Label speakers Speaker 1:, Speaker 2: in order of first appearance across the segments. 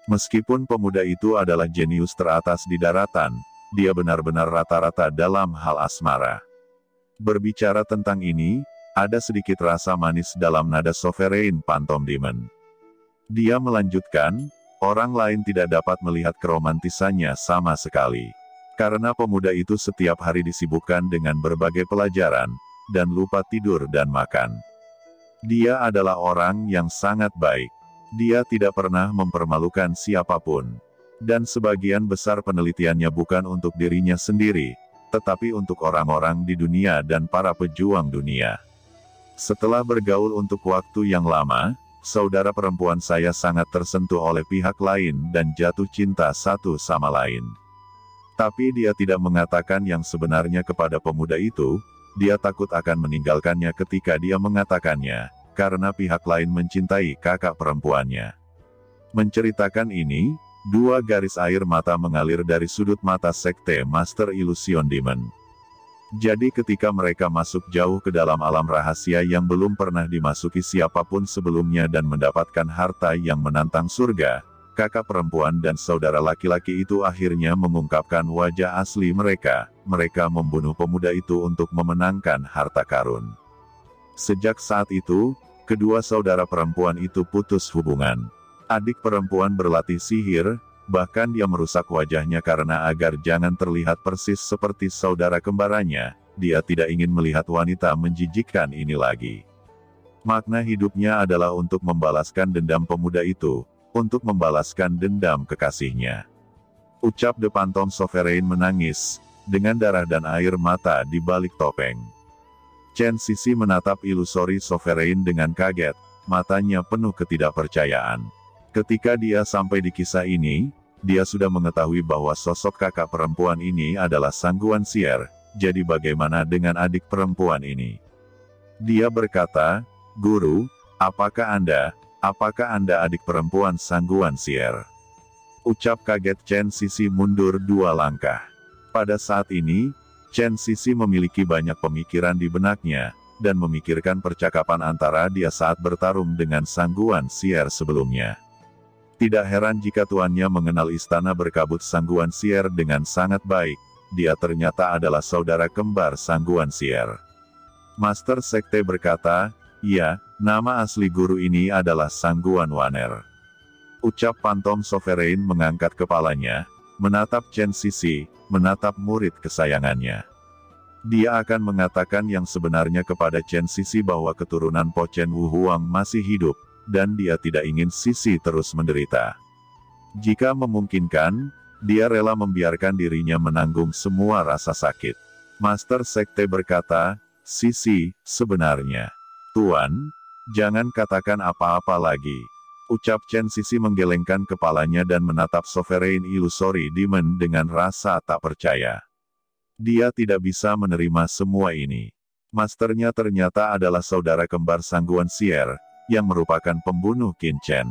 Speaker 1: Meskipun pemuda itu adalah jenius teratas di daratan, dia benar-benar rata-rata dalam hal asmara. Berbicara tentang ini, ada sedikit rasa manis dalam nada Sovereign Phantom Demon. Dia melanjutkan, orang lain tidak dapat melihat keromantisannya sama sekali. Karena pemuda itu setiap hari disibukkan dengan berbagai pelajaran, dan lupa tidur dan makan. Dia adalah orang yang sangat baik. Dia tidak pernah mempermalukan siapapun. Dan sebagian besar penelitiannya bukan untuk dirinya sendiri, tetapi untuk orang-orang di dunia dan para pejuang dunia. Setelah bergaul untuk waktu yang lama, saudara perempuan saya sangat tersentuh oleh pihak lain dan jatuh cinta satu sama lain. Tapi dia tidak mengatakan yang sebenarnya kepada pemuda itu, dia takut akan meninggalkannya ketika dia mengatakannya, karena pihak lain mencintai kakak perempuannya. Menceritakan ini, dua garis air mata mengalir dari sudut mata sekte Master Illusion Demon. Jadi ketika mereka masuk jauh ke dalam alam rahasia yang belum pernah dimasuki siapapun sebelumnya dan mendapatkan harta yang menantang surga, kakak perempuan dan saudara laki-laki itu akhirnya mengungkapkan wajah asli mereka. Mereka membunuh pemuda itu untuk memenangkan harta karun. Sejak saat itu, kedua saudara perempuan itu putus hubungan. Adik perempuan berlatih sihir, bahkan dia merusak wajahnya karena agar jangan terlihat persis seperti saudara kembarannya. Dia tidak ingin melihat wanita menjijikkan ini lagi. Makna hidupnya adalah untuk membalaskan dendam pemuda itu, untuk membalaskan dendam kekasihnya. Ucap The Phantom Sovereign menangis, dengan darah dan air mata di balik topeng. Chen Sisi menatap Illusory Sovereign dengan kaget, matanya penuh ketidakpercayaan. Ketika dia sampai di kisah ini, dia sudah mengetahui bahwa sosok kakak perempuan ini adalah Sangguan Sier, jadi bagaimana dengan adik perempuan ini? Dia berkata, "Guru, apakah Anda adik perempuan Sangguan Sier?" Ucap kaget Chen Sisi mundur 2 langkah. Pada saat ini, Chen Sisi memiliki banyak pemikiran di benaknya, dan memikirkan percakapan antara dia saat bertarung dengan Sangguan Sier sebelumnya. Tidak heran jika tuannya mengenal istana berkabut Sangguan Sier dengan sangat baik, dia ternyata adalah saudara kembar Sangguan Sier. Master Sekte berkata, "Ya, nama asli guru ini adalah Sangguan Waner." Ucap Phantom Sovereign mengangkat kepalanya, menatap Chen Sisi, menatap murid kesayangannya. Dia akan mengatakan yang sebenarnya kepada Chen Sisi bahwa keturunan Po Chen Wu Huang masih hidup, dan dia tidak ingin Sisi terus menderita. Jika memungkinkan, dia rela membiarkan dirinya menanggung semua rasa sakit. Master Sekte berkata, "Sisi, sebenarnya. Tuan, jangan katakan apa-apa lagi." Ucap Chen Sisi menggelengkan kepalanya dan menatap Sovereign Illusory Demon dengan rasa tak percaya. Dia tidak bisa menerima semua ini. Masternya ternyata adalah saudara kembar Sangguan Sier, yang merupakan pembunuh Qin Chen.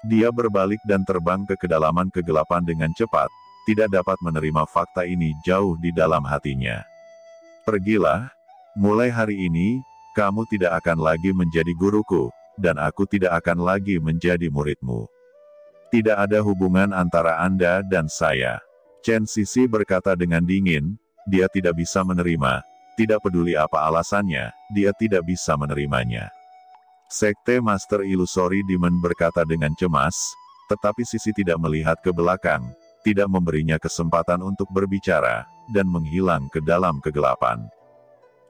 Speaker 1: Dia berbalik dan terbang ke kedalaman kegelapan dengan cepat, tidak dapat menerima fakta ini jauh di dalam hatinya. "Pergilah, mulai hari ini, kamu tidak akan lagi menjadi guruku, dan aku tidak akan lagi menjadi muridmu. Tidak ada hubungan antara Anda dan saya." Chen Sisi berkata dengan dingin, dia tidak bisa menerima, tidak peduli apa alasannya, dia tidak bisa menerimanya. Sekte Master Illusory Demon berkata dengan cemas, tetapi Sisi tidak melihat ke belakang, tidak memberinya kesempatan untuk berbicara, dan menghilang ke dalam kegelapan.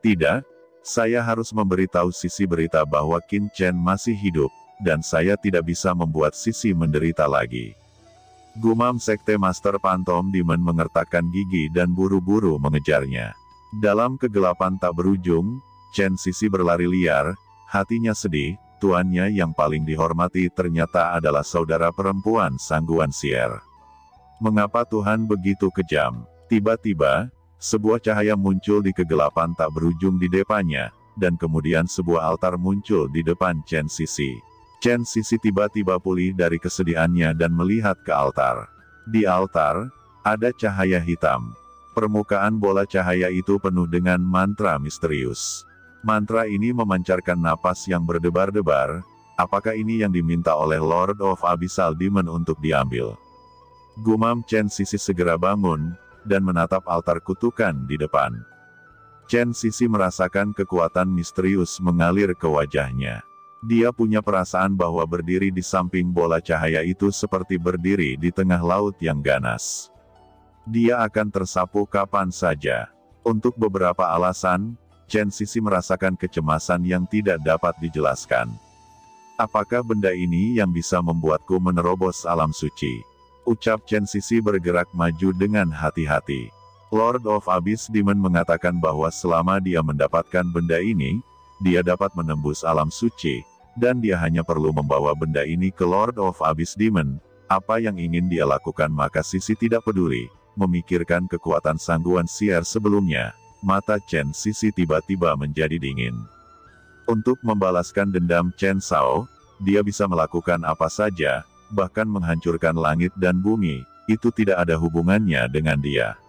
Speaker 1: "Tidak, saya harus memberitahu Sisi berita bahwa Qin Chen masih hidup, dan saya tidak bisa membuat Sisi menderita lagi." Gumam Sekte Master Phantom Demon mengertakkan gigi dan buru-buru mengejarnya. Dalam kegelapan tak berujung, Chen Sisi berlari liar, hatinya sedih, tuannya yang paling dihormati ternyata adalah saudara perempuan Sangguan Sier. Mengapa Tuhan begitu kejam? Tiba-tiba, sebuah cahaya muncul di kegelapan tak berujung di depannya, dan kemudian sebuah altar muncul di depan Chen Sisi. Chen Sisi tiba-tiba pulih dari kesedihannya dan melihat ke altar. Di altar, ada cahaya hitam. Permukaan bola cahaya itu penuh dengan mantra misterius. Mantra ini memancarkan napas yang berdebar-debar, Apakah ini yang diminta oleh Lord of Abyssal Demon untuk diambil? Gumam Chen Sisi segera bangun, dan menatap altar kutukan di depan. Chen Sisi merasakan kekuatan misterius mengalir ke wajahnya. Dia punya perasaan bahwa berdiri di samping bola cahaya itu seperti berdiri di tengah laut yang ganas. Dia akan tersapu kapan saja. Untuk beberapa alasan, Chen Sisi merasakan kecemasan yang tidak dapat dijelaskan. Apakah benda ini yang bisa membuatku menerobos alam suci? Ucap Chen Sisi bergerak maju dengan hati-hati. Lord of Abyss Demon mengatakan bahwa selama dia mendapatkan benda ini, dia dapat menembus alam suci, dan dia hanya perlu membawa benda ini ke Lord of Abyss Demon. Apa yang ingin dia lakukan, maka Sisi tidak peduli. Memikirkan kekuatan sangguan siar sebelumnya, mata Chen Sisi tiba-tiba menjadi dingin. Untuk membalaskan dendam Chen Sao, dia bisa melakukan apa saja, bahkan menghancurkan langit dan bumi, itu tidak ada hubungannya dengan dia.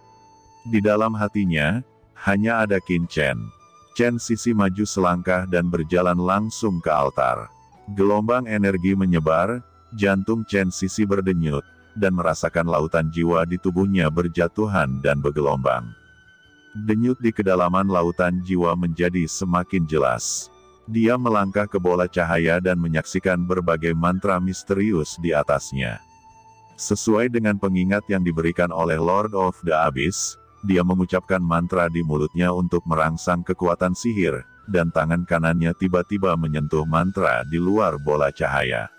Speaker 1: Di dalam hatinya, hanya ada Qin Chen. Chen Sisi maju selangkah dan berjalan langsung ke altar. Gelombang energi menyebar, jantung Chen Sisi berdenyut, dan merasakan lautan jiwa di tubuhnya berjatuhan dan bergelombang. Denyut di kedalaman lautan jiwa menjadi semakin jelas. Dia melangkah ke bola cahaya dan menyaksikan berbagai mantra misterius di atasnya. Sesuai dengan pengingat yang diberikan oleh Lord of the Abyss, dia mengucapkan mantra di mulutnya untuk merangsang kekuatan sihir, dan tangan kanannya tiba-tiba menyentuh mantra di luar bola cahaya.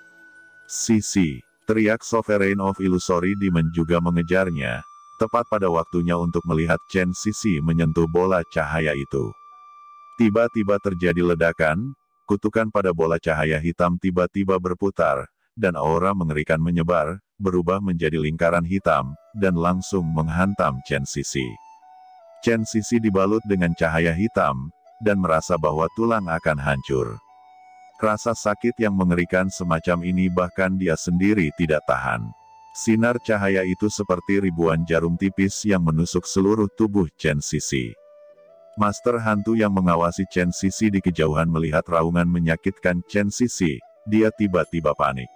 Speaker 1: Sisi, teriak Sovereign of Illusory Demon juga mengejarnya, tepat pada waktunya untuk melihat Chen Sisi menyentuh bola cahaya itu. Tiba-tiba terjadi ledakan, kutukan pada bola cahaya hitam tiba-tiba berputar, dan aura mengerikan menyebar, berubah menjadi lingkaran hitam, dan langsung menghantam Chen Sisi. Chen Sisi dibalut dengan cahaya hitam, dan merasa bahwa tulang akan hancur. Rasa sakit yang mengerikan semacam ini bahkan dia sendiri tidak tahan. Sinar cahaya itu seperti ribuan jarum tipis yang menusuk seluruh tubuh Chen Sisi. Master hantu yang mengawasi Chen Sisi di kejauhan melihat raungan menyakitkan Chen Sisi, dia tiba-tiba panik.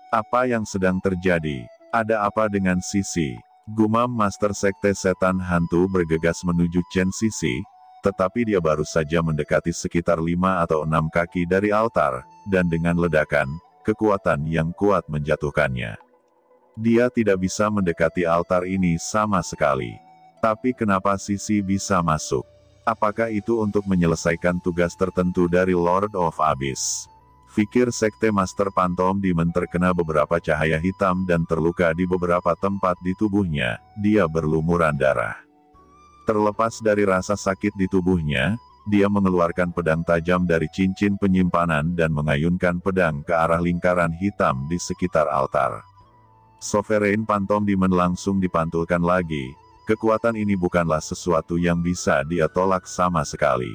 Speaker 1: Apa yang sedang terjadi? Ada apa dengan Sisi? Gumam Master Sekte Setan Hantu bergegas menuju Chen Sisi, tetapi dia baru saja mendekati sekitar 5 atau 6 kaki dari altar, dan dengan ledakan, kekuatan yang kuat menjatuhkannya. Dia tidak bisa mendekati altar ini sama sekali. Tapi kenapa Sisi bisa masuk? Apakah itu untuk menyelesaikan tugas tertentu dari Lord of Abyss? Fikir Sekte Master Phantom Demon terkena beberapa cahaya hitam dan terluka di beberapa tempat di tubuhnya, dia berlumuran darah. Terlepas dari rasa sakit di tubuhnya, dia mengeluarkan pedang tajam dari cincin penyimpanan dan mengayunkan pedang ke arah lingkaran hitam di sekitar altar. Sovereign Phantom Demon langsung dipantulkan lagi, kekuatan ini bukanlah sesuatu yang bisa dia tolak sama sekali.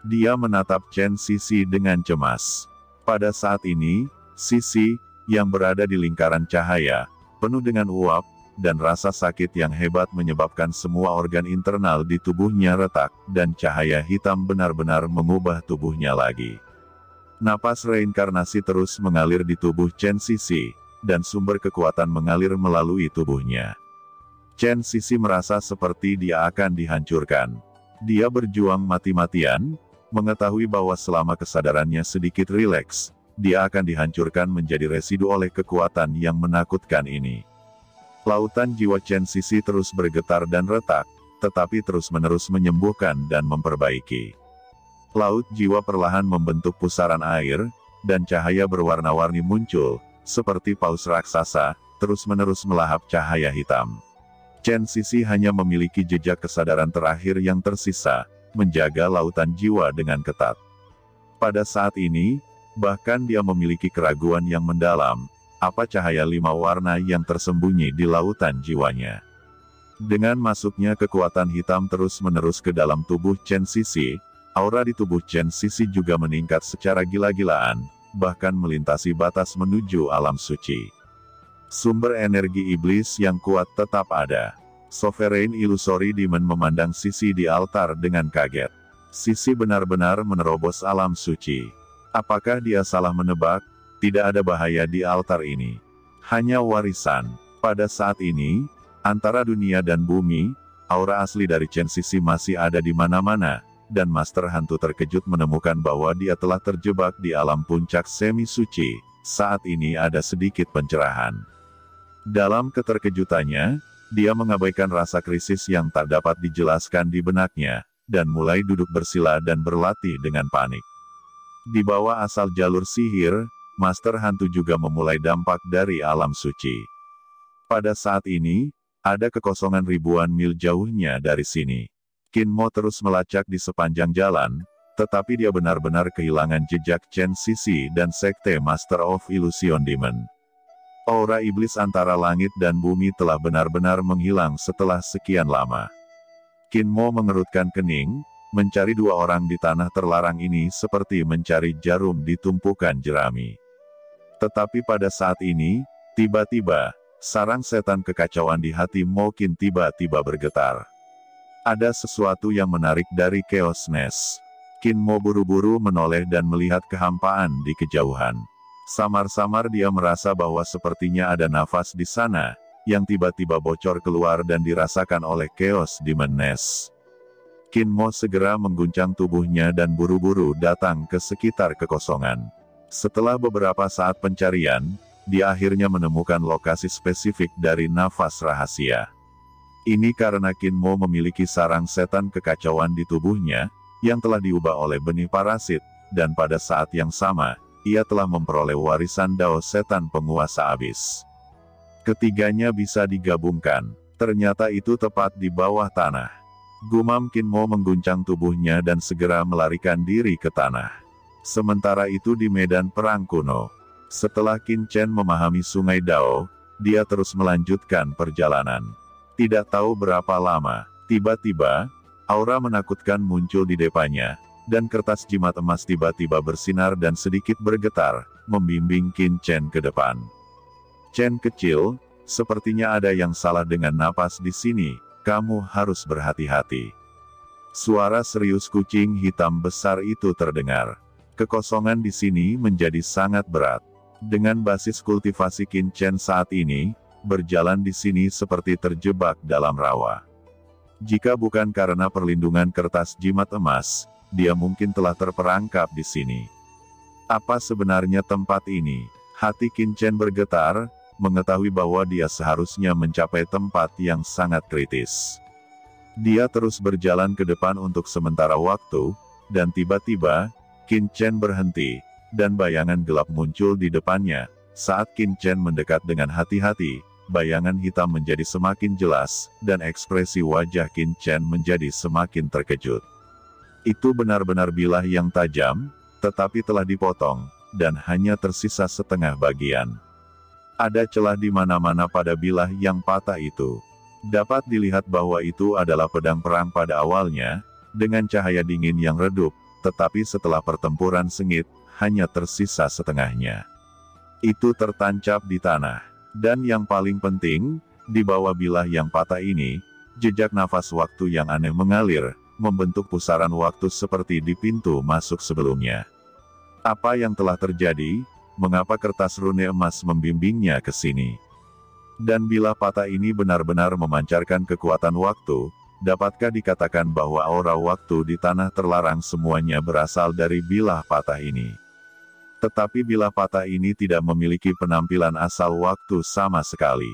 Speaker 1: Dia menatap Chen Sisi dengan cemas. Pada saat ini, Sisi, yang berada di lingkaran cahaya, penuh dengan uap, dan rasa sakit yang hebat menyebabkan semua organ internal di tubuhnya retak, dan cahaya hitam benar-benar mengubah tubuhnya lagi. Napas reinkarnasi terus mengalir di tubuh Chen Sisi, dan sumber kekuatan mengalir melalui tubuhnya. Chen Sisi merasa seperti dia akan dihancurkan. Dia berjuang mati-matian, mengetahui bahwa selama kesadarannya sedikit rileks, dia akan dihancurkan menjadi residu oleh kekuatan yang menakutkan ini. Lautan jiwa Chen Sisi terus bergetar dan retak, tetapi terus-menerus menyembuhkan dan memperbaiki. Laut jiwa perlahan membentuk pusaran air, dan cahaya berwarna-warni muncul, seperti paus raksasa, terus-menerus melahap cahaya hitam. Chen Sisi hanya memiliki jejak kesadaran terakhir yang tersisa, menjaga lautan jiwa dengan ketat. Pada saat ini, bahkan dia memiliki keraguan yang mendalam, apa cahaya 5 warna yang tersembunyi di lautan jiwanya. Dengan masuknya kekuatan hitam terus-menerus ke dalam tubuh Chen Sisi, aura di tubuh Chen Sisi juga meningkat secara gila-gilaan, bahkan melintasi batas menuju alam suci. Sumber energi iblis yang kuat tetap ada. Sovereign Illusory Demon memandang Sisi di altar dengan kaget. Sisi benar-benar menerobos alam suci. Apakah dia salah menebak? Tidak ada bahaya di altar ini. Hanya warisan. Pada saat ini, antara dunia dan bumi, aura asli dari Chen Sisi masih ada di mana-mana, dan Master Hantu terkejut menemukan bahwa dia telah terjebak di alam puncak semi suci. Saat ini ada sedikit pencerahan. Dalam keterkejutannya, dia mengabaikan rasa krisis yang tak dapat dijelaskan di benaknya, dan mulai duduk bersila dan berlatih dengan panik. Di bawah asal jalur sihir, Master Hantu juga memulai dampak dari alam suci. Pada saat ini, ada kekosongan ribuan mil jauhnya dari sini. Qin Mo terus melacak di sepanjang jalan, tetapi dia benar-benar kehilangan jejak Chen Sisi dan Sekte Master of Illusion Demon. Aura iblis antara langit dan bumi telah benar-benar menghilang setelah sekian lama. Qin Mo mengerutkan kening, mencari dua orang di tanah terlarang ini seperti mencari jarum di tumpukan jerami. Tetapi pada saat ini, tiba-tiba, sarang setan kekacauan di hati Mo Qin tiba-tiba bergetar. Ada sesuatu yang menarik dari Chaos Nest. Qin Mo buru-buru menoleh dan melihat kehampaan di kejauhan. Samar-samar dia merasa bahwa sepertinya ada nafas di sana, yang tiba-tiba bocor keluar dan dirasakan oleh Chaos Demon Nest. Qin Mo segera mengguncang tubuhnya dan buru-buru datang ke sekitar kekosongan. Setelah beberapa saat pencarian, dia akhirnya menemukan lokasi spesifik dari nafas rahasia. Ini karena Qin Mo memiliki sarang setan kekacauan di tubuhnya, yang telah diubah oleh benih parasit, dan pada saat yang sama, ia telah memperoleh warisan Dao Setan Penguasa Abis. Ketiganya bisa digabungkan, ternyata itu tepat di bawah tanah. Gumam Qin Mo mengguncang tubuhnya dan segera melarikan diri ke tanah. Sementara itu di medan perang kuno, setelah Qin Chen memahami Sungai Dao, dia terus melanjutkan perjalanan. Tidak tahu berapa lama, tiba-tiba, aura menakutkan muncul di depannya, dan kertas jimat emas tiba-tiba bersinar dan sedikit bergetar, membimbing Qin Chen ke depan. Chen kecil, sepertinya ada yang salah dengan napas di sini. Kamu harus berhati-hati. Suara serius kucing hitam besar itu terdengar. Kekosongan di sini menjadi sangat berat. Dengan basis kultivasi Qin Chen saat ini, berjalan di sini seperti terjebak dalam rawa. Jika bukan karena perlindungan kertas jimat emas, dia mungkin telah terperangkap di sini. Apa sebenarnya tempat ini? Hati Qin Chen bergetar, mengetahui bahwa dia seharusnya mencapai tempat yang sangat kritis. Dia terus berjalan ke depan untuk sementara waktu, dan tiba-tiba, Qin Chen berhenti, dan bayangan gelap muncul di depannya. Saat Qin Chen mendekat dengan hati-hati, bayangan hitam menjadi semakin jelas, dan ekspresi wajah Qin Chen menjadi semakin terkejut. Itu benar-benar bilah yang tajam, tetapi telah dipotong, dan hanya tersisa setengah bagian. Ada celah di mana-mana pada bilah yang patah itu. Dapat dilihat bahwa itu adalah pedang perang pada awalnya, dengan cahaya dingin yang redup, tetapi setelah pertempuran sengit, hanya tersisa setengahnya. Itu tertancap di tanah. Dan yang paling penting, di bawah bilah yang patah ini, jejak nafas waktu yang aneh mengalir, membentuk pusaran waktu seperti di pintu masuk sebelumnya. Apa yang telah terjadi? Mengapa kertas rune emas membimbingnya ke sini? Dan bilah patah ini benar-benar memancarkan kekuatan waktu, dapatkah dikatakan bahwa aura waktu di tanah terlarang semuanya berasal dari bilah patah ini? Tetapi bilah patah ini tidak memiliki penampilan asal waktu sama sekali.